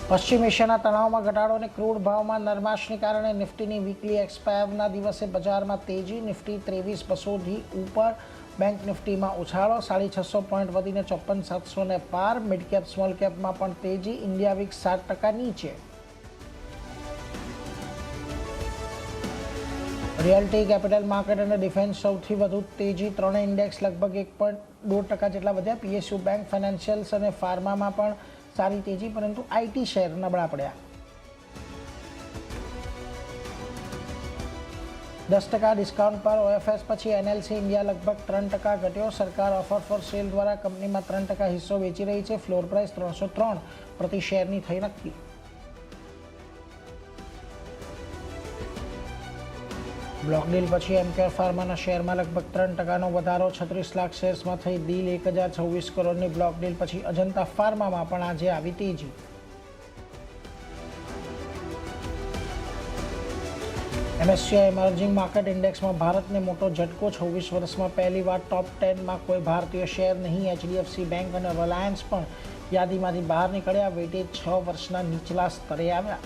પશ્ચિમ એશિયાના તણાવમાં ઘટાડો અને ક્રૂડ ભાવમાં નરમાશને કારણે નિફ્ટીની વીકલી એક્સપાયરના દિવસે બજારમાં તેજી. નિફ્ટી 23,200થી ઉપર. બેંક નિફ્ટીમાં ઉછાળો. 650 પોઈન્ટ વધીને 54,700 પાર. મિડ કેપ સ્મોલ કેપમાં પણ તેજી. ઇન્ડિયા વીક 7% નીચે. રિયલ્ટી, કેપિટલ માર્કેટ અને ડિફેન્સ સૌથી વધુ તેજી. ત્રણેય ઇન્ડેક્સ લગભગ 1.2% જેટલા વધ્યા. પીએસયુ બેંક, ફાઇનાન્શિયલ્સ અને ફાર્મામાં પણ સારી તેજી, પરંતુ આઈટી શેર નબળા પડ્યા. 10% ડિસ્કાઉન્ટ પર ઓએફએસ પછી એનએલસી ઇન્ડિયા લગભગ 3% ઘટ્યો. સરકાર ઓફર ફોર સેલ દ્વારા કંપનીમાં 3% હિસ્સો વેચી રહી છે. ફ્લોર પ્રાઇસ 303 પ્રતિ શેરની થઈ નક્કી. બ્લોક ડીલ પછી એમકેર ફાર્માના શેરમાં લગભગ 3%નો વધારો. 36 લાખ શેર્સમાં થઈ ડીલ. 1026 કરોડની બ્લોક ડીલ પછી અજંતા ફાર્મામાં પણ આજે આવી તેજી. એમએસસીઆઈ ઇમર્જિંગ માર્કેટ ઇન્ડેક્સમાં ભારતને મોટો ઝટકો. 26 વર્ષમાં પહેલીવાર ટોપ 10માં કોઈ ભારતીય શેર નહીં. એચડીએફસી બેંક અને રિલાયન્સ પણ યાદીમાંથી બહાર નીકળ્યા. વેટેજ 6 વર્ષના નીચલા સ્તરે આવ્યા.